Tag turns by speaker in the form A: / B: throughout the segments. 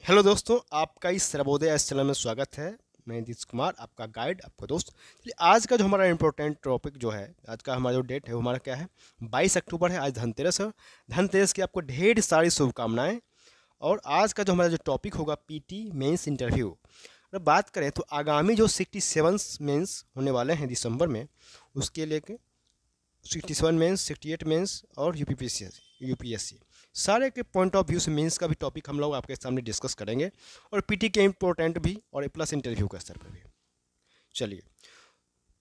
A: Hello दोस्तों, आपका इस सर्वोदय इस चैनल में स्वागत है। मैं नीतीश कुमार, आपका गाइड, आपका दोस्त। चलिए, आज का जो हमारा इम्पोर्टेंट टॉपिक जो है, आज का हमारा जो डेट है वो हमारा क्या है, 22 अक्टूबर है। आज धनतेरस है। धनतेरस की आपको ढेर सारी शुभकामनाएं। और आज का जो हमारा जो टॉपिक होगा, पीटी मेंस इंटरव्यू। अगर बात करें तो आगामी जो 67 मेंस होने वाले हैं दिसंबर में, उसके लेके 67 मेंस, 68 मेंस और यूपीएससी सारे के पॉइंट ऑफ व्यू से मेंस का भी टॉपिक हम लोग आपके सामने डिस्कस करेंगे, और पीटी के इम्पोर्टेंट भी, और ए प्लस इंटरव्यू के स्तर पर भी। चलिए,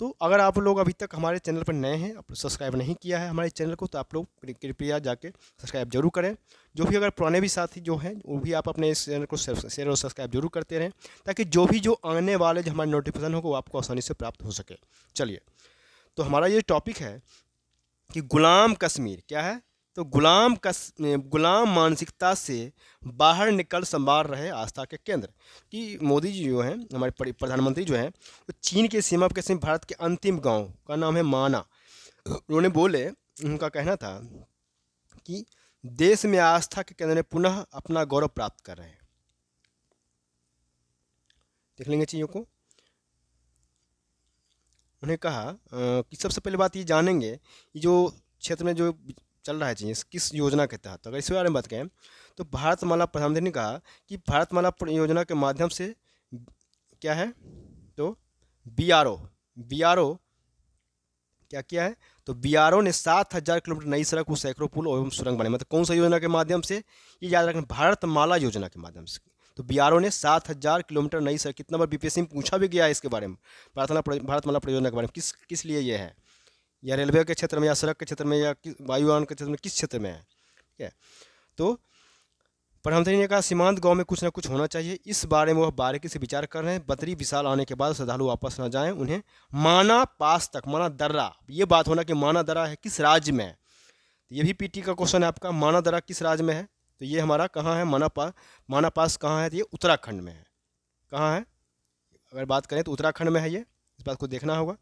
A: तो अगर आप लोग अभी तक हमारे चैनल पर नए हैं, आप सब्सक्राइब नहीं किया है हमारे चैनल को, तो आप लोग कृपया जाके सब्सक्राइब जरूर करें। जो भी अगर पुराने भी साथी जो हैं, वो भी आप अपने इस चैनल को शेयर और सब्सक्राइब जरूर करते रहें, ताकि जो आने वाले जो हमारे नोटिफिकेशन हो वो आपको आसानी से प्राप्त हो सके। चलिए, तो हमारा ये टॉपिक है कि गुलाम कश्मीर क्या है। तो गुलाम मानसिकता से बाहर निकल संवार रहे आस्था के केंद्र। कि मोदी जी जो हैं, हमारे प्रधानमंत्री जो हैं, वो चीन के सीमा पर सिर्फ भारत के अंतिम गांव का नाम है माना। उन्होंने बोले, उनका कहना था कि देश में आस्था के केंद्र में पुनः अपना गौरव प्राप्त कर रहे हैं। देख लेंगे चीज़ों को। उन्हें कहा कि सबसे पहले बात ये जानेंगे, ये जो क्षेत्र में जो चल रहा है चीज़ किस योजना के तहत। अगर इस बारे में बात करें तो भारतमाला, प्रधानमंत्री ने कहा कि भारतमाला योजना के माध्यम से क्या है, तो बीआरओ क्या किया है, तो बीआरओ ने 7000 किलोमीटर नई सड़क और सैकड़ों पुल एवं सुरंग बनाए। मतलब कौन सा योजना के माध्यम से, ये याद रखना, भारतमाला योजना के माध्यम से। तो बीआरओ ने 7000 किलोमीटर नई सड़क, कितना बार बीपीएससी में पूछा भी गया है इसके बारे में, भारतमाला परियोजना के बारे में, किस लिए ये है, या रेलवे के क्षेत्र में, या सड़क के क्षेत्र में, या वायुयान के क्षेत्र में, किस क्षेत्र में है। ठीक है, तो प्रधानमंत्री ने कहा सीमांत गांव में कुछ ना कुछ होना चाहिए। इस बारे में वह बारीकी से विचार कर रहे हैं। बद्री विशाल आने के बाद श्रद्धालु वापस न जाएं, उन्हें माना पास तक, माना दर्रा, ये बात होना कि माना दर्रा है किस राज्य में है। तो ये भी पीटी का क्वेश्चन है आपका, माना दर्रा किस राज्य में है। तो ये हमारा कहाँ है, माना पास कहाँ है, तो ये उत्तराखंड में है। कहाँ है, अगर बात करें तो उत्तराखंड में है ये, इस बात को देखना होगा।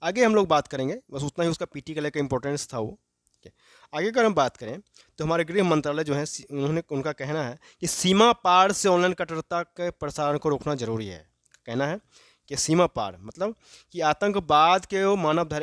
A: आगे हम लोग बात करेंगे, बस उतना ही उसका पीटी का लेकर इंपॉर्टेंस था वो। आगे अगर हम बात करें तो हमारे गृह मंत्रालय जो है, उनका कहना है कि सीमा पार से ऑनलाइन कट्टरता के प्रसारण को रोकना जरूरी है। कहना है कि सीमा पार मतलब कि आतंकवाद के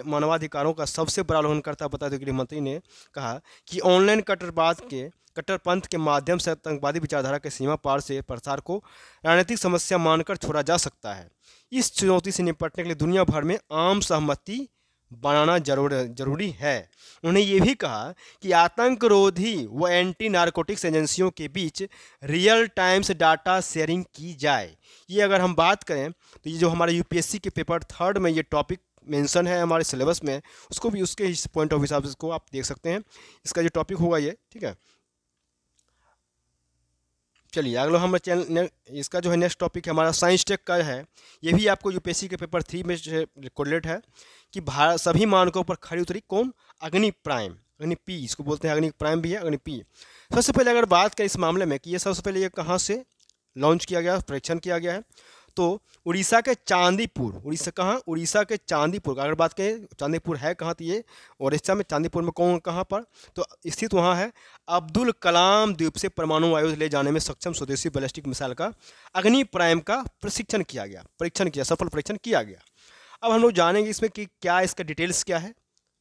A: मानवाधिकारों का सबसे बड़ा उल्लंघन करता बताते गृह मंत्री ने कहा कि ऑनलाइन कट्टरपंथ के माध्यम से आतंकवादी विचारधारा के सीमा पार से प्रसार को राजनीतिक समस्या मानकर छोड़ा जा सकता है। इस चुनौती से निपटने के लिए दुनिया भर में आम सहमति बनाना जरूरी है। उन्होंने ये भी कहा कि आतंकरोधी व एंटी नारकोटिक्स एजेंसियों के बीच रियल टाइम्स डाटा शेयरिंग की जाए। ये अगर हम बात करें तो ये जो हमारे यूपीएससी के पेपर 3 में ये टॉपिक मेंशन है हमारे सिलेबस में, उसको भी उसके पॉइंट ऑफ हिसाब से इसको आप देख सकते हैं। इसका जो टॉपिक होगा ये, ठीक है। चलिए, अगला हम इसका जो है नेक्स्ट टॉपिक है हमारा साइंस टेक का है। ये भी आपको यूपीएससी के पेपर 3 में कोरिलेट है कि भारत सभी मानकों पर खरी उतरी कौन, अग्नि प्राइम, अग्नि पी इसको बोलते हैं, अग्नि प्राइम भी है, अग्नि पी। सबसे पहले अगर बात करें इस मामले में कि ये सबसे पहले ये कहाँ से लॉन्च किया गया, परीक्षण किया गया है, तो उड़ीसा के चांदीपुर, उड़ीसा के चांदीपुर, अगर बात करें चांदीपुर है कहाँ, तो ये उड़ीसा में चांदीपुर में कहाँ पर, तो स्थित वहाँ है अब्दुल कलाम द्वीप से परमाणु आयुध ले जाने में सक्षम स्वदेशी बैलिस्टिक मिसाइल का अग्नि प्राइम का परीक्षण किया, सफल परीक्षण किया गया। अब हम लोग जानेंगे इसमें कि क्या इसका डिटेल्स क्या है,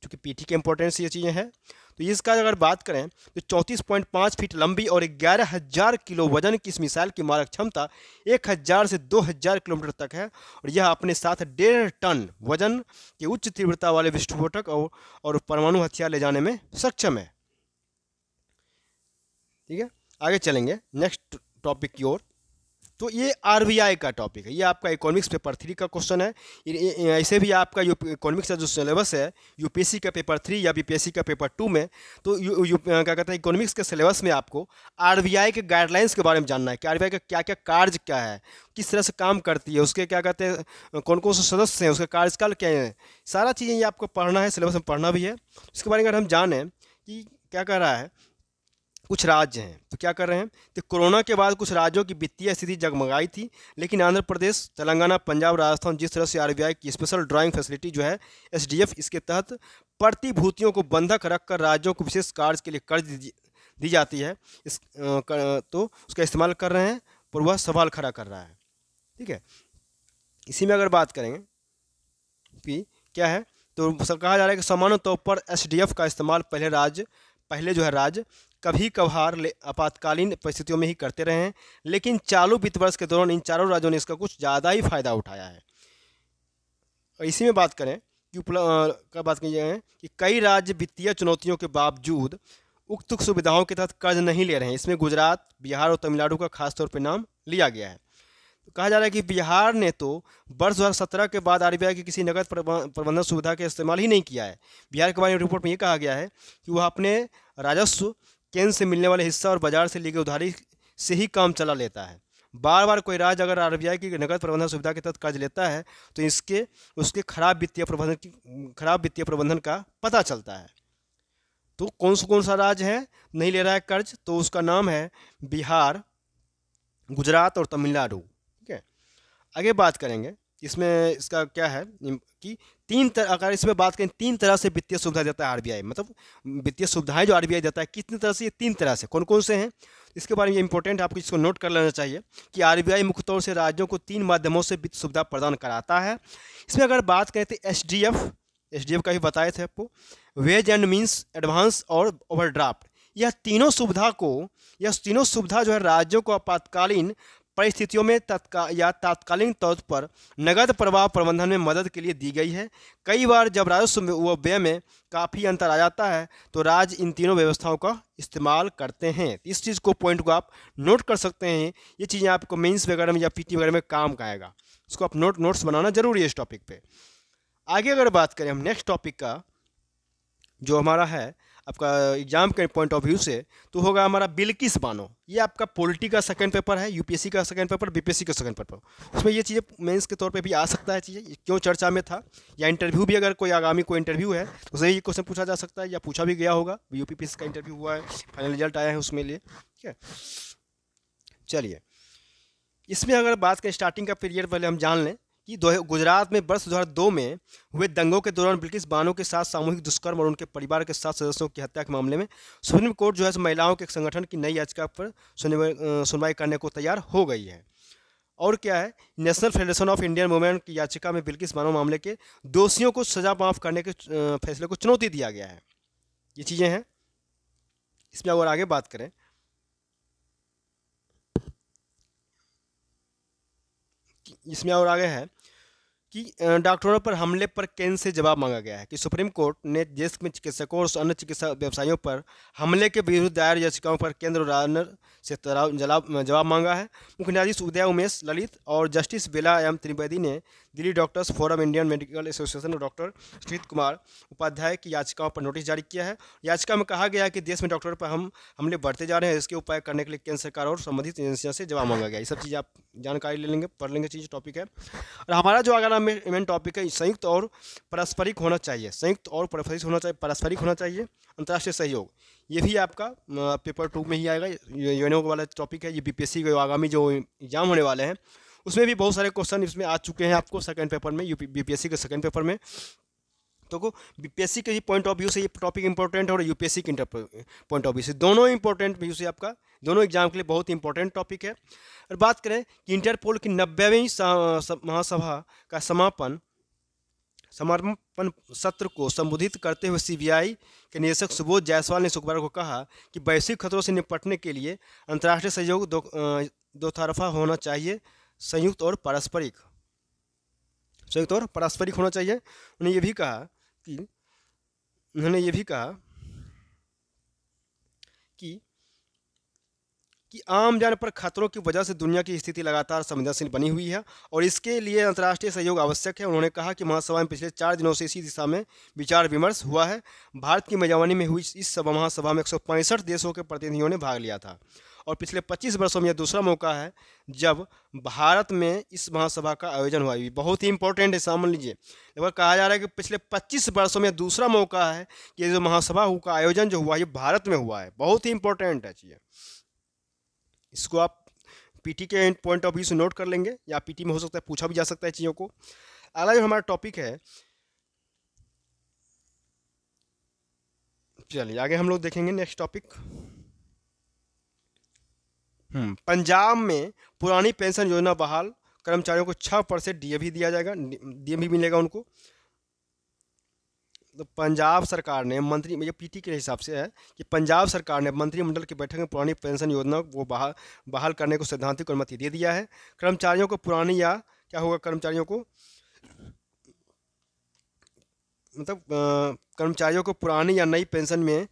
A: क्योंकि पीटी के इंपॉर्टेंस ये चीज़ें हैं। तो इसका अगर बात करें तो 34.5 फीट लंबी और 11,000 किलो वजन की इस मिसाइल की मारक क्षमता 1000 से 2000 किलोमीटर तक है, और यह अपने साथ 1.5 टन वजन के उच्च तीव्रता वाले विस्फोटक और परमाणु हथियार ले जाने में सक्षम है। ठीक है, आगे चलेंगे नेक्स्ट टॉपिक की ओर। तो ये आरबीआई का टॉपिक है, ये आपका इकोनॉमिक्स पेपर 3 का क्वेश्चन है। ऐसे भी आपका इकोनॉमिक्स का जो सिलेबस है यूपीएससी का पेपर 3 या बीपीएससी का पेपर 2 में, तो क्या कहते हैं, इकोनॉमिक्स के सिलेबस में आपको आरबीआई के गाइडलाइंस के बारे में जानना है कि आरबीआई का क्या क्या कार्य क्या है, किस तरह से काम करती है, उसके क्या कहते हैं, कौन कौन से सदस्य हैं, उसका कार्यकाल क्या है, सारा चीज़ें ये आपको पढ़ना है, सिलेबस में पढ़ना भी है। इसके बारे में अगर हम जानें कि क्या कर रहा है, कुछ राज्य हैं तो क्या कर रहे हैं, तो कोरोना के बाद कुछ राज्यों की वित्तीय स्थिति जगमगाई थी, लेकिन आंध्र प्रदेश, तेलंगाना, पंजाब, राजस्थान जिस तरह से आरबीआई की स्पेशल ड्राइंग फैसिलिटी जो है एसडीएफ, इसके तहत प्रतिभूतियों को बंधक रखकर राज्यों को विशेष कार्य के लिए कर्ज दी जाती है तो उसका इस्तेमाल कर रहे हैं पर वह सवाल खड़ा कर रहा है। ठीक है, इसी में अगर बात करेंगे कि क्या है, तो सर कहा जा रहा है कि सामान्य तौर पर एसडीएफ का इस्तेमाल पहले जो है राज्य कभी कभार आपातकालीन परिस्थितियों में ही करते रहे हैं, लेकिन चालू वित्त वर्ष के दौरान इन चारों राज्यों ने इसका कुछ ज़्यादा ही फायदा उठाया है। और इसी में बात करें कि का बात की जाए कि कई राज्य वित्तीय चुनौतियों के बावजूद उक्त सुविधाओं के तहत कर्ज नहीं ले रहे हैं। इसमें गुजरात, बिहार और तमिलनाडु का खासतौर पर नाम लिया गया है। तो कहा जा रहा है कि बिहार ने तो वर्ष 2017 के बाद आरबीआई की किसी नकद प्रबंधन सुविधा का इस्तेमाल ही नहीं किया है। बिहार के बारे में रिपोर्ट में ये कहा गया है कि वह अपने राजस्व केंद्र से मिलने वाले हिस्सा और बाजार से ली गई उधारी से ही काम चला लेता है। बार बार कोई राज्य अगर आरबीआई की नकद प्रबंधन सुविधा के तहत कर्ज लेता है तो उसके खराब वित्तीय प्रबंधन का पता चलता है। तो कौन सा राज्य है नहीं ले रहा है कर्ज, तो उसका नाम है बिहार, गुजरात और तमिलनाडु। ठीक है, आगे बात करेंगे इसमें इसका क्या है कि अगर इसमें बात करें 3 तरह से वित्तीय सुविधा देता है आरबीआई, मतलब वित्तीय सुविधाएं जो आरबीआई देता है कितनी तरह से, ये 3 तरह से। कौन कौन से हैं इसके बारे में इंपॉर्टेंट आपको इसको नोट कर लेना चाहिए कि आरबीआई मुख्य तौर से राज्यों को 3 माध्यमों से वित्त सुविधा प्रदान कराता है। इसमें अगर बात करें तो एसडीएफ का भी बताए थे आपको, वेज एंड मीन्स, एडवांस और ओवरड्राफ्ट। यह तीनों सुविधा जो है राज्यों को आपातकालीन परिस्थितियों में तात्कालिक तौर पर नगद प्रवाह प्रबंधन में मदद के लिए दी गई है। कई बार जब राजस्व व व्यय में काफ़ी अंतर आ जाता है तो राज्य इन तीनों व्यवस्थाओं का इस्तेमाल करते हैं। इस चीज़ को पॉइंट को आप नोट कर सकते हैं। ये चीज़ें आपको मेंस वगैरह में या पीटी वगैरह में काम का आएगा, इसको आप नोट्स बनाना जरूरी है इस टॉपिक पे। आगे अगर बात करें हम नेक्स्ट टॉपिक का, जो हमारा है आपका एग्जाम के पॉइंट ऑफ व्यू से, तो होगा हमारा बिल्किस बानो। ये आपका पॉलिटी का सेकंड पेपर है, यूपीएससी का सेकंड पेपर, बीपीएससी का सेकंड पेपर। उसमें ये चीज़ें मेंस के तौर पे भी आ सकता है, चीज़ें क्यों चर्चा में था, या इंटरव्यू भी अगर कोई आगामी कोई इंटरव्यू है तो उससे ये क्वेश्चन पूछा जा सकता है या पूछा भी गया होगा। यूपीपीएससी का इंटरव्यू हुआ है, फाइनल रिजल्ट आया है उसमें लिए। ठीक है, चलिए इसमें अगर बात करें स्टार्टिंग का पीरियड पहले हम जान लें कि गुजरात में वर्ष 2002 में हुए दंगों के दौरान बिल्किस बानो के साथ सामूहिक दुष्कर्म और उनके परिवार के 7 सदस्यों की हत्या के मामले में सुप्रीम कोर्ट जो है महिलाओं के एक संगठन की नई याचिका पर सुनवाई करने को तैयार हो गई है। और क्या है, national federation of Indian women की याचिका में बिल्किस बानो मामले के दोषियों को सजा माफ करने के फैसले को चुनौती दिया गया है। ये चीज़ें हैं। इसमें अगर आगे बात करें इसमें और आगे है कि डॉक्टरों पर हमले पर केंद्र से जवाब मांगा गया है कि सुप्रीम कोर्ट ने देश में चिकित्सकों और अन्य चिकित्सा व्यवसायियों पर हमले के विरुद्ध दायर याचिकाओं पर केंद्र और राज्य से जवाब मांगा है। मुख्य न्यायाधीश उदय उमेश ललित और जस्टिस बेला एम त्रिवेदी ने Delhi doctors forum, Indian medical association और डॉक्टर श्रीत कुमार उपाध्याय की याचिकाओं पर नोटिस जारी किया है। याचिका में कहा गया है कि देश में डॉक्टरों पर हमले बढ़ते जा रहे हैं, इसके उपाय करने के लिए केंद्र सरकार और संबंधित एजेंसियों से जवाब मांगा गया। ये सब चीज़ आप जानकारी ले लेंगे, पढ़ लेंगे, चीज़ टॉपिक है। और हमारा जो अगला मेन टॉपिक है संयुक्त और पारस्परिक होना चाहिए, पारस्परिक होना चाहिए अंतर्राष्ट्रीय सहयोग। ये भी आपका पेपर 2 में ही आएगा, यूएनओ वाला टॉपिक है। ये बीपीएससी के आगामी जो एग्जाम होने वाले हैं उसमें भी बहुत सारे क्वेश्चन इसमें आ चुके हैं आपको सेकंड पेपर में, बीपीएससी के सेकंड पेपर में। तो बीपीएससी के पॉइंट ऑफ व्यू से ये टॉपिक इंपॉर्टेंट है और यूपीएससी के पॉइंट ऑफ व्यू से दोनों इंपॉर्टेंट व्यू से आपका दोनों एग्जाम के लिए बहुत इंपॉर्टेंट टॉपिक है। और बात करें कि इंटरपोल की 90वीं महासभा का समापन सत्र को संबोधित करते हुए सीबीआई के निदेशक सुबोध जायसवाल ने शुक्रवार को कहा कि वैश्विक खतरों से निपटने के लिए अंतर्राष्ट्रीय सहयोग दो तरफा होना चाहिए, संयुक्त और पारस्परिक होना चाहिए। उन्होंने ये भी कहा कि आम जन पर खतरों की वजह से दुनिया की स्थिति लगातार संवेदनशील बनी हुई है और इसके लिए अंतर्राष्ट्रीय सहयोग आवश्यक है। उन्होंने कहा कि महासभा में पिछले 4 दिनों से इसी दिशा में विचार विमर्श हुआ है। भारत की मेजबानी में हुई इस महासभा में 165 देशों के प्रतिनिधियों ने भाग लिया था और पिछले 25 वर्षों में यह दूसरा मौका है जब भारत में इस महासभा का आयोजन हुआ। ये बहुत ही इंपॉर्टेंट है, समझ लीजिए। लगभग कहा जा रहा है कि पिछले 25 वर्षों में दूसरा मौका है कि ये जो महासभा का आयोजन जो हुआ ये भारत में हुआ है। बहुत ही इंपॉर्टेंट है चीज़। इसको आप पीटी के पॉइंट ऑफ व्यू से नोट कर लेंगे या पीटी में हो सकता है पूछा भी जा सकता है चीज़ों को। अगला जो हमारा टॉपिक है, चलिए आगे हम लोग देखेंगे नेक्स्ट टॉपिक। पंजाब में पुरानी पेंशन योजना बहाल, कर्मचारियों को 6% डीए भी दिया जाएगा, डीए भी मिलेगा उनको। तो पंजाब सरकार ने मंत्री, ये पीटी के हिसाब से है कि पंजाब सरकार ने मंत्रिमंडल की बैठक में पुरानी पेंशन योजना वो बहाल करने को सैद्धांतिक अनुमति दे दिया है। कर्मचारियों को पुरानी या क्या होगा, कर्मचारियों को मतलब कर्मचारियों को पुरानी या नई पेंशन में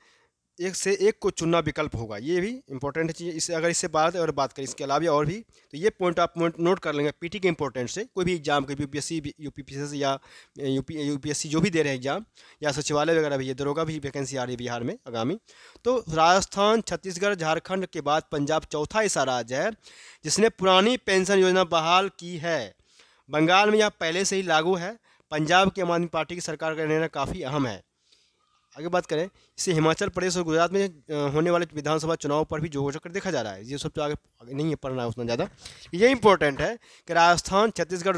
A: एक से एक को चुनना विकल्प होगा। ये भी इंपॉर्टेंट चीज़ है। इससे अगर इससे बात करें इसके अलावा और भी, तो ये पॉइंट आप नोट कर लेंगे पीटी के इंपॉर्टेंट से। कोई भी एग्जाम के यूपीएससी यूपीपीएससी या यूपीएससी जो भी दे रहे हैं एग्जाम, या सचिवालय वगैरह भी, ये दरोगा भी वैकेंसी आ रही है बिहार में आगामी। तो राजस्थान, छत्तीसगढ़, झारखंड के बाद पंजाब चौथा ऐसा राज्य है जिसने पुरानी पेंशन योजना बहाल की है। बंगाल में यह पहले से ही लागू है। पंजाब की आम आदमी पार्टी की सरकार का निर्णय काफ़ी अहम है। आगे बात करें, इससे हिमाचल प्रदेश और गुजरात में होने वाले विधानसभा चुनाव पर भी जोर कर देखा जा रहा है। ये सब तो आगे नहीं है पढ़ना है उतना ज़्यादा। ये इंपॉर्टेंट है कि राजस्थान, छत्तीसगढ़,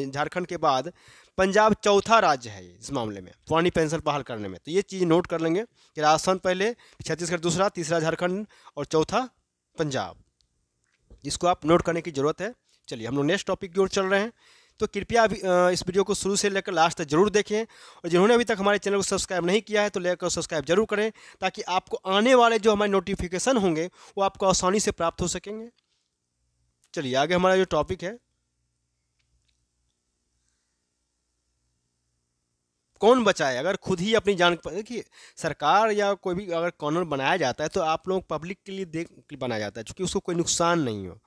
A: झारखंड के बाद पंजाब चौथा राज्य है इस मामले में पुरानी पेंशन बहाल करने में। तो ये चीज़ नोट कर लेंगे कि राजस्थान पहले, छत्तीसगढ़ दूसरा, तीसरा झारखंड और चौथा पंजाब। इसको आप नोट करने की ज़रूरत है। चलिए हम लोग नेक्स्ट टॉपिक की ओर चल रहे हैं। तो कृपया इस वीडियो को शुरू से लेकर लास्ट तक जरूर देखें, और जिन्होंने अभी तक हमारे चैनल को सब्सक्राइब नहीं किया है तो लेकर सब्सक्राइब जरूर करें, ताकि आपको आने वाले जो हमारे नोटिफिकेशन होंगे वो आपको आसानी से प्राप्त हो सकेंगे। चलिए आगे हमारा जो टॉपिक है, कौन बचाए अगर खुद ही अपनी जान। देखिए, सरकार या कोई भी अगर कानून बनाया जाता है तो आप लोग पब्लिक के लिए बनाया जाता है, क्योंकि उसको कोई नुकसान नहीं हो।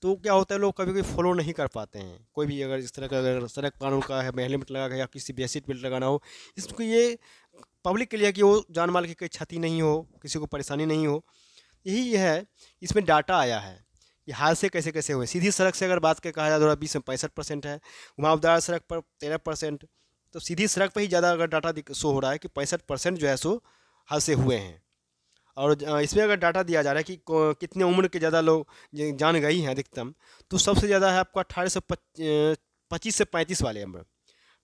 A: तो क्या होता है, लोग कभी कभी फॉलो नहीं कर पाते हैं। कोई भी अगर इस तरह का, अगर सड़क कानून का है, हेलमेट लगा या किसी बेसिक बेल्ट लगाना हो, इसको ये पब्लिक के लिए कि वो जान माल की कोई क्षति नहीं हो, किसी को परेशानी नहीं हो। यही है, इसमें डाटा आया है कि हादसे कैसे कैसे हुए। सीधी सड़क से अगर बात के कहा जाए तो 20 में 65% है, घुमावदार सड़क पर 13%। तो सीधी सड़क पर ही ज़्यादा अगर डाटा शो हो रहा है कि 65% जो है सो हादसे हुए हैं। और इसमें अगर डाटा दिया जा रहा है कि कितने उम्र के ज़्यादा लोग जान गई हैं अधिकतम, तो सबसे ज़्यादा है आपका 18 से 25 से 35 वाले उम्र।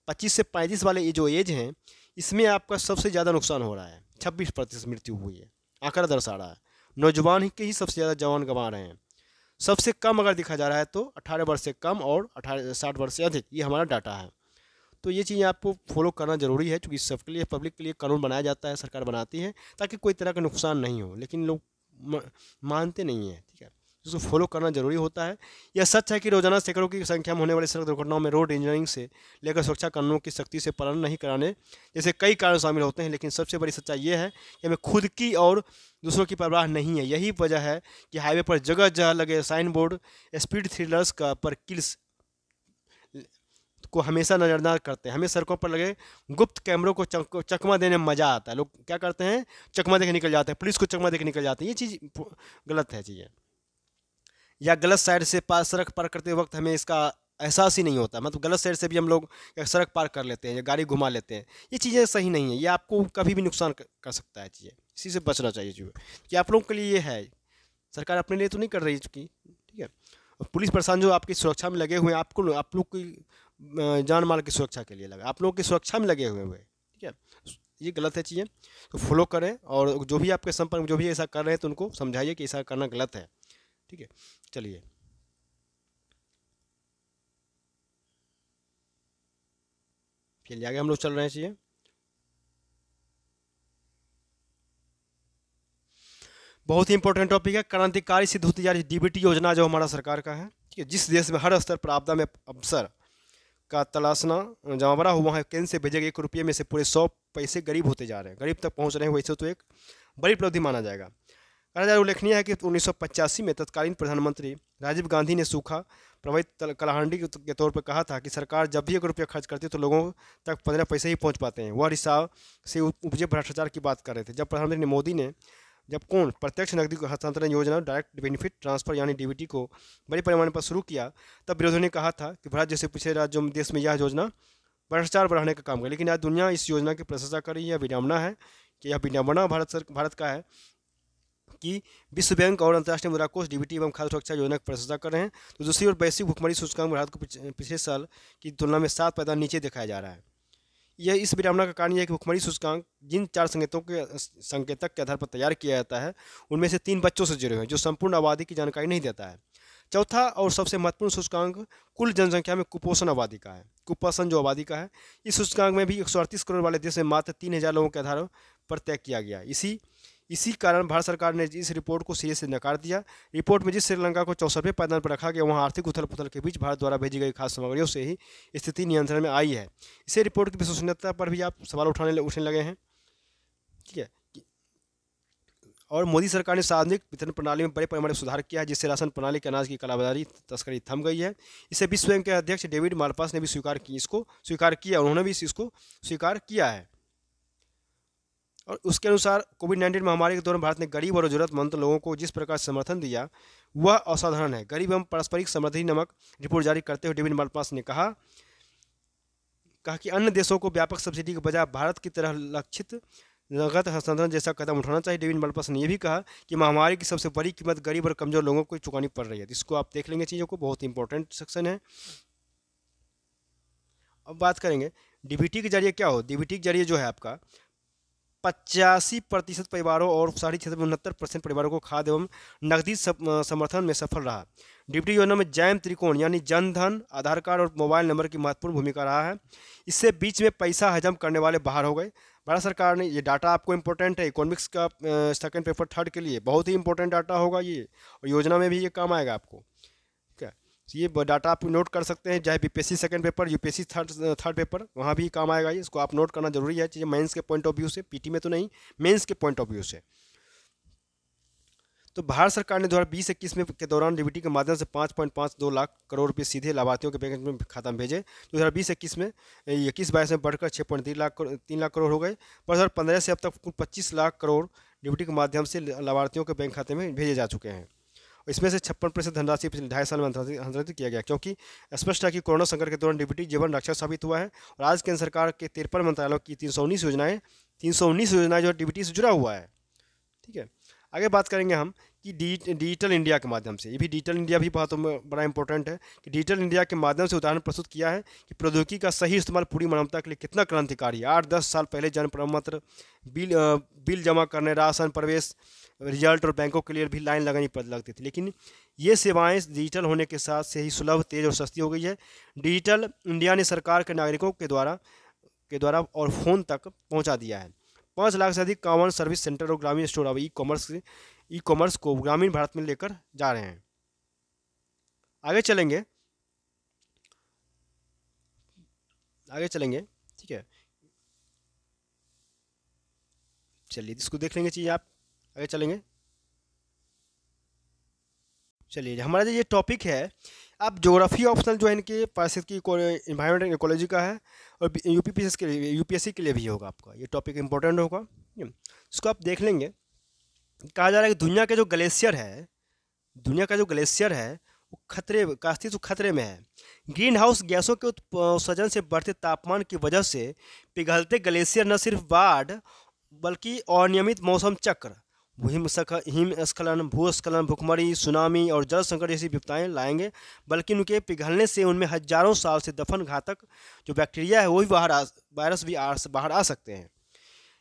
A: 25 से 35 वाले ये जो एज हैं, इसमें आपका सबसे ज़्यादा नुकसान हो रहा है। 26% मृत्यु हुई है, आंकड़ा दर्शा रहा है। नौजवान के ही सबसे ज़्यादा जवान गंवा रहे हैं। सबसे कम अगर देखा जा रहा है तो 18 वर्ष से कम और 60 वर्ष से अधिक, ये हमारा डाटा है। तो ये चीज़ें आपको फॉलो करना ज़रूरी है, क्योंकि सबके लिए, पब्लिक के लिए कानून बनाया जाता है, सरकार बनाती है ताकि कोई तरह का नुकसान नहीं हो, लेकिन लोग मानते नहीं हैं। ठीक है, इसको फॉलो करना ज़रूरी होता है। यह सच है कि रोजाना सैकड़ों की संख्या में होने वाली सड़क दुर्घटनाओं में रोड इंजीनियरिंग से लेकर सुरक्षा कानूनों की सख्ती से पालन नहीं कराने जैसे कई कारण शामिल होते हैं, लेकिन सबसे बड़ी सच्चाई ये है कि हमें खुद की और दूसरों की परवाह नहीं है। यही वजह है कि हाईवे पर जगह जगह लगे साइन बोर्ड स्पीड थ्रिलर्स का पर किल्स को हमेशा नज़रअंदाज करते हैं। हमें सड़कों पर लगे गुप्त कैमरों को चकमा देने में मज़ा आता है। लोग क्या करते हैं, चकमा देके निकल जाते हैं, पुलिस को चकमा देके निकल जाते हैं। ये चीज़ गलत है चीज़ें। या गलत साइड से सड़क पार करते वक्त हमें इसका एहसास ही नहीं होता, मतलब गलत साइड से भी हम लोग सड़क पार कर लेते हैं या गाड़ी घुमा लेते हैं। ये चीज़ें सही नहीं है, ये आपको कभी भी नुकसान कर सकता है। चीज़ें इसी से बचना चाहिए। जो कि आप लोगों के लिए ये है, सरकार अपने लिए तो नहीं कर रही चुकी। ठीक है, पुलिस प्रशासन जो आपकी सुरक्षा में लगे हुए हैं, आप लोग की जान माल की सुरक्षा के लिए लगा, आप लोगों की सुरक्षा में लगे हुए हुए। ठीक है, ये गलत है चीज़ें, तो फॉलो करें। और जो भी आपके संपर्क में जो भी ऐसा कर रहे हैं तो उनको समझाइए कि ऐसा करना गलत है। ठीक है, चलिए फिर आगे हम लोग चल रहे हैं। चीज़ें बहुत ही इंपॉर्टेंट टॉपिक है, क्रांतिकारी सिद्ध होती जा रही डीबीटी योजना जो हमारा सरकार का है। ठीक है, जिस देश में हर स्तर पर आपदा में अवसर का तलाशना जमा बड़ा हुआ है, केंद्र से भेजे गए 1 रुपये में से पूरे 100 पैसे गरीब होते जा रहे हैं, गरीब तक पहुंच रहे हैं। वैसे तो एक बड़ी उपलब्धि माना जाएगा। कहा जाए उल्लेखनीय है कि 1985 में तत्कालीन प्रधानमंत्री राजीव गांधी ने सूखा प्रभावित कलाहांडी के तौर पर कहा था कि सरकार जब भी 1 रुपया खर्च करती है तो लोगों तक 15 पैसे ही पहुँच पाते हैं। वह हिसाब से उपजे भ्रष्टाचार की बात कर रहे थे जब प्रधानमंत्री मोदी ने प्रत्यक्ष नकदी हस्तांतरण योजना डायरेक्ट बेनिफिट ट्रांसफर यानी डीबीटी को बड़े पैमाने पर शुरू किया, तब विरोधियों ने कहा था कि भारत जैसे पिछड़े राज्यों देश में यह योजना भ्रष्टाचार बढ़ाने का काम करे। लेकिन आज दुनिया इस योजना की प्रशंसा कर रही है। यह विडंबना है कि यह विडंबना भारत का है कि विश्व बैंक और अंतर्राष्ट्रीय मुद्रा कोष डीबीटी एवं खाद्य सुरक्षा योजना की प्रशंसा कर रहे हैं, तो दूसरी ओर वैश्विक भुखमरी सूचकांक भारत को पिछले साल की तुलना में 7 पैदा नीचे दिखाया जा रहा है। यह इस विडंबना का कारण यह है कि भुखमरी सूचकांक जिन 4 संकेतक के आधार पर तैयार किया जाता है उनमें से 3 बच्चों से जुड़े हुए हैं, जो संपूर्ण आबादी की जानकारी नहीं देता है। चौथा और सबसे महत्वपूर्ण सूचकांक कुल जनसंख्या में कुपोषण आबादी का है, कुपोषण जो आबादी का है। इस सूचकांक में भी 138 करोड़ वाले देश में मात्र 3000 लोगों के आधार पर तय किया गया। इसी कारण भारत सरकार ने इस रिपोर्ट को सिरे से नकार दिया। रिपोर्ट में जिस श्रीलंका को 64वें पायदान पर रखा गया, वहां आर्थिक उथल पुथल के बीच भारत द्वारा भेजी गई खाद्य सामग्रियों से ही स्थिति नियंत्रण में आई है। इसे रिपोर्ट की विश्वसनीयता पर भी आप सवाल उठने लगे हैं। ठीक है। और मोदी सरकार ने सार्वजनिक वितरण प्रणाली में बड़े पैमाने पर सुधार किया है, जिससे राशन प्रणाली के अनाज की कालाबाजारी तस्करी थम गई है। इसे विश्व बैंक के अध्यक्ष डेविड मालपास ने भी स्वीकार किया, उन्होंने भी इसको स्वीकार किया है। और उसके अनुसार कोविड-19 महामारी के दौरान भारत ने गरीब और जरूरतमंद लोगों को जिस प्रकार समर्थन दिया वह असाधारण है। गरीब एवं पारस्परिक समृद्धि नामक रिपोर्ट जारी करते हुए डेविड मालपास ने कहा कि अन्य देशों को व्यापक सब्सिडी के बजाय भारत की तरह लक्षित नगद हस्तांतरण जैसा कदम उठाना चाहिए। डेविड मालपास ने यह भी कहा कि महामारी की सबसे बड़ी कीमत गरीब और कमजोर लोगों को चुकानी पड़ रही है। इसको आप देख लेंगे, चीज़ों को बहुत इंपॉर्टेंट सेक्शन है। अब बात करेंगे डीबीटी के जरिए क्या हो। डीबीटी के जरिए जो है आपका 85% परिवारों और शहरी क्षेत्र में 69% परिवारों को खाद्य एवं नकदी समर्थन में सफल रहा। डीबीटी योजना में जैम त्रिकोण यानी जन धन, आधार कार्ड और मोबाइल नंबर की महत्वपूर्ण भूमिका रहा है। इससे बीच में पैसा हजम करने वाले बाहर हो गए। भारत सरकार ने ये डाटा आपको इंपॉर्टेंट है, इकोनॉमिक्स का सेकंड पेपर 3rd के लिए बहुत ही इंपॉर्टेंट डाटा होगा ये, और योजना में भी ये काम आएगा आपको। क्या ये डाटा आप नोट कर सकते हैं, चाहे BPSC second paper, UPSC third paper, वहाँ भी काम आएगा ये। इसको आप नोट करना जरूरी है, चीज़ें मेंस के पॉइंट ऑफ व्यू से, पीटी में तो नहीं, मेंस के पॉइंट ऑफ व्यू से। तो भारत सरकार ने 2020-21 में के दौरान डीबीटी के माध्यम से 5.52 लाख करोड़ रुपये सीधे लाभार्थियों के बैंक में खाता में भेजे। 2020-21 में 21-22 में बढ़कर 6.3 लाख करोड़ हो गए। पर 2015 से अब तक कुल 25 लाख करोड़ डीबीटी के माध्यम से लाभार्थियों के बैंक खाते में भेजे जा चुके हैं। इसमें से 56% धनराशि पिछले 2.5 साल में हस्तांतरित किया गया, क्योंकि स्पष्ट है कि कोरोना संकट के दौरान डीबीटी जीवन रक्षक साबित हुआ है। और आज केंद्र सरकार के 53 मंत्रालयों की 319 योजनाएं जो डीबीटी से जुड़ा हुआ है। ठीक है। आगे बात करेंगे हम कि डिजिटल इंडिया के माध्यम से, ये भी डिजिटल इंडिया भी बहुत बड़ा इंपॉर्टेंट है कि डिजिटल इंडिया के माध्यम से उदाहरण प्रस्तुत किया है कि प्रौद्योगिकी का सही इस्तेमाल पूरी मानवता के लिए कितना क्रांतिकारी है। 8-10 साल पहले जन प्रमाणपत्र, बिल जमा करने, राशन, प्रवेश, रिजल्ट और बैंकों के लिए भी लाइन लगानी लगती थी, लेकिन ये सेवाएं डिजिटल होने के साथ से ही सुलभ, तेज और सस्ती हो गई है। डिजिटल इंडिया ने सरकार के नागरिकों के द्वारा और फ़ोन तक पहुंचा दिया है। 5 लाख से अधिक कॉमन सर्विस सेंटर और ग्रामीण स्टोर अब ई कॉमर्स को ग्रामीण भारत में लेकर जा रहे हैं। आगे चलेंगे। ठीक है, चलिए इसको देख लेंगे चीज़ आप। आगे चलेंगे। चलिए हमारा जो ये टॉपिक है, अब ज्योग्राफी ऑप्शनल जो है इनके पारिस्थितिकी इन्वायरमेंट एंड इकोलॉजी का है, और यूपीएससी के लिए भी होगा आपका। ये टॉपिक इंपॉर्टेंट होगा, इसको आप देख लेंगे। कहा जा रहा है कि दुनिया का जो ग्लेशियर है वो खतरे में है। ग्रीन हाउस गैसों के उत्सर्जन से बढ़ते तापमान की वजह से पिघलते ग्लेशियर न सिर्फ बाढ़ बल्कि अनियमित मौसम चक्र, हिमस्खलन, भूस्खलन, भूखमरी, सुनामी और जल संकट जैसी विपदाएं लाएंगे। बल्कि उनके पिघलने से उनमें हजारों साल से दफन घातक जो बैक्टीरिया है वो भी वायरस भी बाहर आ सकते हैं।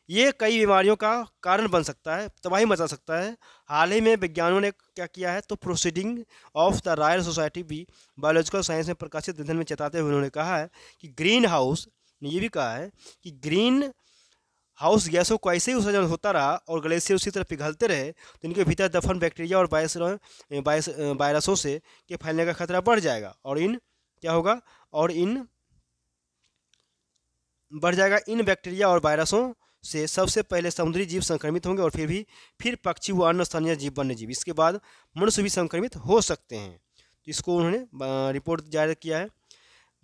A: ये कई बीमारियों का कारण बन सकता है, तबाही मचा सकता है। हाल ही में वैज्ञानिकों ने क्या किया है, तो proceeding of the royal society भी बायोलॉजिकल साइंस में प्रकाशित अध्ययन में चेताते हुए उन्होंने कहा है कि ग्रीन हाउस ने ये भी कहा है कि ग्रीन हाउस गैसों को ऐसे ही उत्सर्जन होता रहा और ग्लेशियर उसी तरह पिघलते रहे तो इनके भीतर दफन बैक्टीरिया और वायरसों से के फैलने का खतरा बढ़ जाएगा। और इन बैक्टीरिया और वायरसों से सबसे पहले समुद्री जीव संक्रमित होंगे और फिर पक्षी व अन्य स्थानीय जीव, वन्य जीव, इसके बाद मनुष्य भी संक्रमित हो सकते हैं। इसको उन्होंने रिपोर्ट जारी किया है।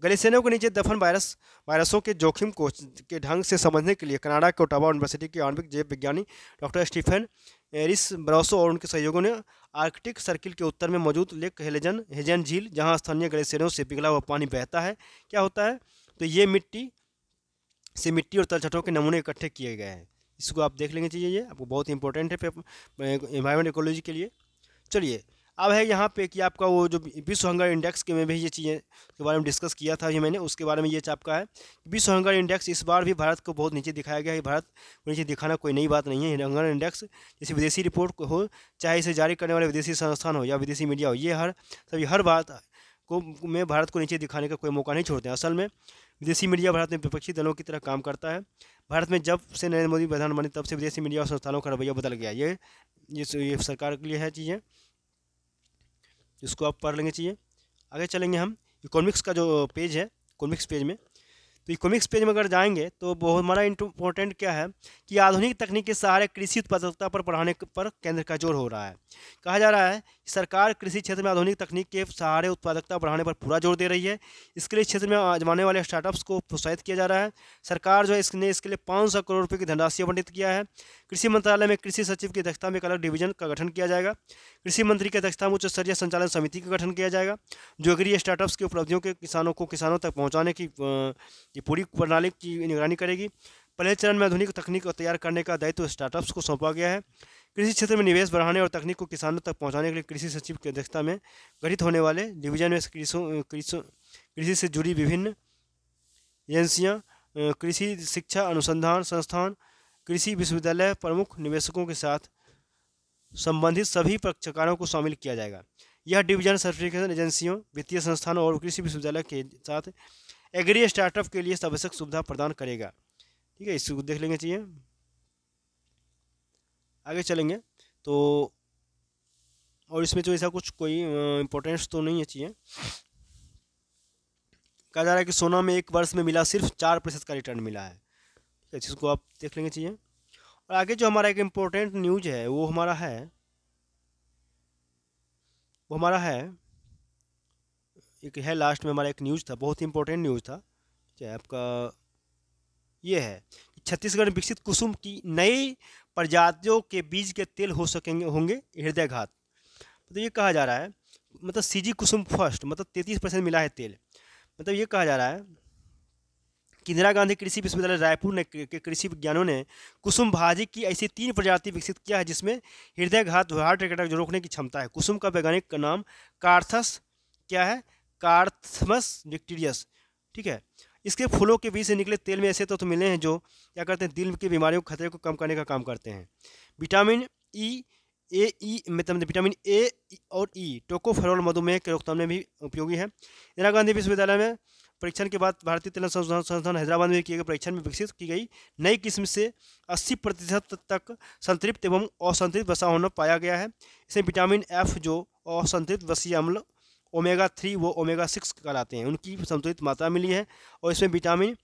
A: ग्लेशियरों के नीचे दफन वायरसों के जोखिम को के ढंग से समझने के लिए कनाडा के ओटावा यूनिवर्सिटी के आणविक जैव विज्ञानी डॉक्टर स्टीफन एरिस ब्रासो और उनके सहयोगियों ने आर्कटिक सर्किल के उत्तर में मौजूद लेक हेजन झील, जहां स्थानीय ग्लेशियरों से पिघला हुआ पानी बहता है, क्या होता है, तो ये मिट्टी और तलछटों के नमूने इकट्ठे किए गए हैं। इसको आप देख लेंगे, चाहिए ये आपको बहुत इंपॉर्टेंट है एनवायरमेंट इकोलॉजी के लिए। चलिए अब है यहाँ पे कि आपका वो जो विश्व हंगर इंडेक्स के में भी ये चीज़ें के बारे में डिस्कस किया था ये मैंने, उसके बारे में ये आपका है विश्व हंगर इंडेक्स इस बार भी भारत को बहुत नीचे दिखाया गया है। भारत को नीचे दिखाना कोई नई बात नहीं है। हंगर इंडेक्स जैसे विदेशी रिपोर्ट हो, चाहे इसे जारी करने वाले विदेशी संस्थान हो या विदेशी मीडिया हो, ये हर बात को में भारत को नीचे दिखाने का कोई मौका नहीं छोड़ते हैं। असल में विदेशी मीडिया भारत में विपक्षी दलों की तरह काम करता है। भारत में जब से नरेंद्र मोदी प्रधान बने तब से विदेशी मीडिया और संस्थानों का रवैया बदल गया। ये सरकार के लिए है चीज़ें, इसको आप पढ़ लेंगे चाहिए। आगे चलेंगे हम इकोनॉमिक्स का जो पेज है, इकोनॉमिक्स पेज में, तो इकोनॉमिक्स पेज में अगर जाएंगे तो बहुत हमारा इम्पोर्टेंट क्या है कि आधुनिक तकनीक के सहारे कृषि उत्पादकता पर बढ़ाने पर केंद्र का जोर हो रहा है। कहा जा रहा है कि सरकार कृषि क्षेत्र में आधुनिक तकनीक के सहारे उत्पादकता बढ़ाने पर पूरा जोर दे रही है। इसके लिए क्षेत्र में आजमाने वाले स्टार्टअप्स को प्रोत्साहित किया जा रहा है। सरकार जो है इसके लिए 500 करोड़ रुपये की धनराशि आवंटित किया है। कृषि मंत्रालय में कृषि सचिव की अध्यक्षता में एक अलग डिवीजन का गठन किया जाएगा। कृषि मंत्री की अध्यक्षता में उच्च स्तरीय संचालन समिति का गठन किया जाएगा जो एग्री स्टार्टअप्स की उपलब्धियों के किसानों तक पहुँचाने की ये पूरी प्रणाली की निगरानी करेगी। पहले चरण में आधुनिक तकनीक को तैयार करने का दायित्व स्टार्टअप्स को सौंपा गया है। कृषि क्षेत्र में निवेश बढ़ाने और तकनीक को किसानों तक पहुंचाने के लिए कृषि सचिव की अध्यक्षता में गठित होने वाले डिवीजन में कृषि से जुड़ी विभिन्न एजेंसियां, कृषि शिक्षा अनुसंधान संस्थान, कृषि विश्वविद्यालय प्रमुख निवेशकों के साथ संबंधित सभी पक्षकारों को शामिल किया जाएगा। यह डिवीजन सर्टिफिकेशन एजेंसियों, वित्तीय संस्थानों और कृषि विश्वविद्यालय के साथ एग्री स्टार्टअप के लिए आवश्यक सुविधा प्रदान करेगा। ठीक है, इसको देख लेंगे चाहिए। आगे चलेंगे तो और इसमें जो ऐसा कुछ कोई इम्पोर्टेंस तो नहीं है चाहिए। कहा जा रहा है कि सोना में एक वर्ष में मिला सिर्फ 4% का रिटर्न मिला है। ठीक है, जिसको आप देख लेंगे चाहिए। और आगे जो हमारा एक इम्पोर्टेंट न्यूज है वो हमारा है एक है लास्ट में हमारा एक न्यूज़ था, बहुत ही इंपॉर्टेंट न्यूज़ था। क्या आपका ये है कि छत्तीसगढ़ में विकसित कुसुम की नई प्रजातियों के बीज के तेल होंगे हृदयघात। तो ये कहा जा रहा है, मतलब सीजी कुसुम फर्स्ट, मतलब 33% मिला है तेल। मतलब ये कहा जा रहा है कि इंदिरा गांधी कृषि विश्वविद्यालय रायपुर ने के कृषि विज्ञानों ने कुसुम भाजी की ऐसी 3 प्रजाति विकसित किया है जिसमें हृदयघात हार्ट अटैक जो रोकने की क्षमता है। कुसुम का वैज्ञानिक नाम कार्थस क्या है, कार्थमस विक्टीरियस। ठीक है, इसके फूलों के बीच से निकले तेल में ऐसे तो मिले हैं जो क्या करते हैं, दिल की बीमारियों के खतरे को कम करने का काम करते हैं। विटामिन विटामिन ए और ई टोकोफेरोल मधुमेह के रोकथाम में भी उपयोगी है। इंदिरा गांधी विश्वविद्यालय में परीक्षण के बाद भारतीय तेल संस्थान हैदराबाद में किए गए परीक्षण में विकसित की गई नई किस्म से 80% तक संतृप्त एवं असंतृप्त वसा होना पाया गया है। इसमें विटामिन एफ जो असंतृप्त वसीय अम्ल ओमेगा 3 वो ओमेगा 6 कहलाते हैं, उनकी संतुलित मात्रा मिली है। और इसमें vitamin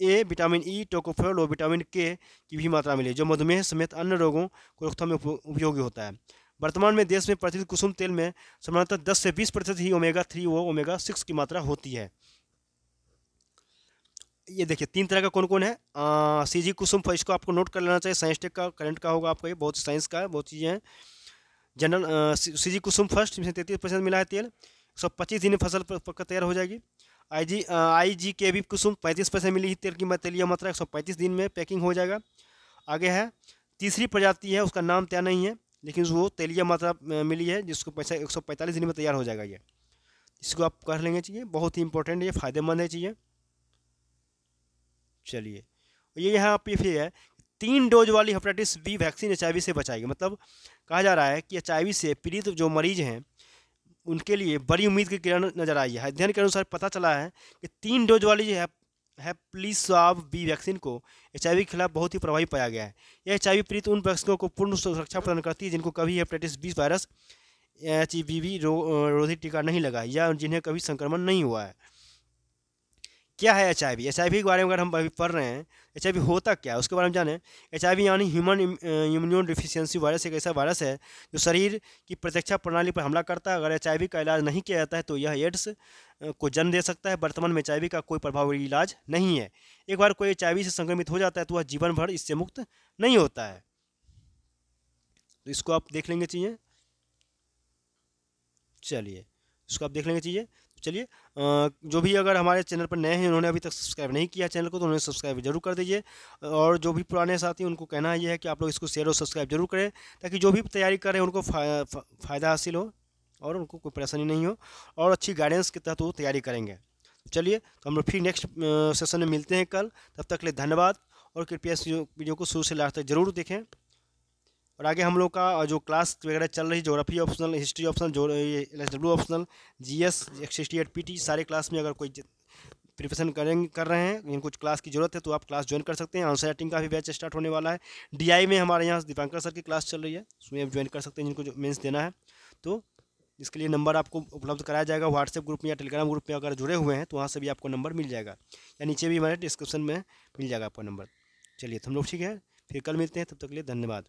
A: A, vitamin E, tocopherol और विटामिन के की भी मात्रा मिली है जो मधुमेह समेत अन्य रोगों को रोकथाम में उपयोगी होता है। वर्तमान में देश में प्रतिदिन कुसुम तेल में सामान्यतः 10 से 20% ही ओमेगा 3 व ओमेगा 6 की मात्रा होती है। ये देखिए 3 तरह का कौन कौन है। सीजी कुसुम, इसको आपको नोट कर लेना चाहिए, साइंस टेक का करंट का होगा आपका, ये बहुत साइंस का है, बहुत चीज़ें हैं। जनरल सीजी कुसुम फर्स्ट, इसमें 33% मिला है तेल, 125 दिन में फसल पककर तैयार हो जाएगी। आई जी के भी कुसुम 35% मिली ही तेल की तेलीय मात्रा, 135 दिन में पैकिंग हो जाएगा। आगे है तीसरी प्रजाति है, उसका नाम तय नहीं है लेकिन वो तेलीय मात्रा मिली है जिसको 145 दिन में तैयार हो जाएगा। ये इसको आप कर लेंगे चाहिए, बहुत ही इंपॉर्टेंट, ये फायदेमंद है चाहिए। चलिए ये यहाँ पे फिर है 3 डोज वाली हेपेटाइटिस बी वैक्सीन HIV से बचाएगी। मतलब कहा जा रहा है कि HIV से पीड़ित जो मरीज हैं उनके लिए बड़ी उम्मीद की किरण नजर आई है। अध्ययन के अनुसार पता चला है कि 3 डोज वाली हेप्लिसाव बी वैक्सीन को HIV के खिलाफ बहुत ही प्रभावी पाया गया है। यह HIV पीड़ित उन वैक्सीनों को पूर्ण सुरक्षा प्रदान करती है जिनको कभी हेपेटाइटिस बी वायरस HBV रोधी टीका नहीं लगा या जिन्हें कभी संक्रमण नहीं हुआ है। क्या है HIV? HIV के बारे में अगर हम अभी पढ़ रहे हैं, HIV होता क्या है उसके बारे में जानें। HIV यानी ह्यूमन इम्यून डिफिशियंसी वायरस एक ऐसा वायरस है जो शरीर की प्रतिरक्षा प्रणाली पर हमला करता है। अगर HIV का इलाज नहीं किया जाता है तो यह एड्स को जन्म दे सकता है। वर्तमान में HIV का कोई प्रभावी इलाज नहीं है। एक बार कोई HIV से संक्रमित हो जाता है तो वह जीवन भर इससे मुक्त नहीं होता है। तो इसको आप देख लेंगे चाहिए। चलिए इसको आप देख लेंगे चाहिए। चलिए जो भी अगर हमारे चैनल पर नए हैं, उन्होंने अभी तक सब्सक्राइब नहीं किया चैनल को, तो उन्हें सब्सक्राइब जरूर कर दीजिए। और जो भी पुराने साथी हैं उनको कहना ये है कि आप लोग इसको शेयर और सब्सक्राइब जरूर करें, ताकि जो भी तैयारी कर रहे हैं उनको फ़ायदा हासिल हो और उनको कोई परेशानी नहीं हो और अच्छी गाइडेंस के तहत वो तैयारी करेंगे। चलिए तो हम लोग फिर नेक्स्ट सेशन में मिलते हैं कल। तब तक के लिए धन्यवाद और कृपया इस वीडियो को शुरू से लास्ट तक जरूर देखें। और आगे हम लोग का जो क्लास वगैरह चल रही, ज्योग्राफी ऑप्शनल, हिस्ट्री ऑप्शनल, जो LSW ऑप्शनल, GS 68 PT, सारे क्लास में अगर कोई प्रिपरेशन कर रहे हैं, इनको क्लास की ज़रूरत है तो आप क्लास ज्वाइन कर सकते हैं। आंसर राइटिंग का भी बैच स्टार्ट होने वाला है। DI में हमारे यहाँ दीपांकर सर की क्लास चल रही है, उसमें आप ज्वाइन कर सकते हैं जिनको जो मेंस देना है। तो इसके लिए नंबर आपको उपलब्ध कराया जाएगा व्हाट्सएप ग्रुप में या टेलीग्राम ग्रुप में, अगर जुड़े हुए हैं तो वहाँ से भी आपको नंबर मिल जाएगा, या नीचे भी हमारे डिस्क्रिप्शन में मिल जाएगा आपका नंबर। चलिए तो हम लोग ठीक है, फिर कल मिलते हैं, तब तक के लिए धन्यवाद।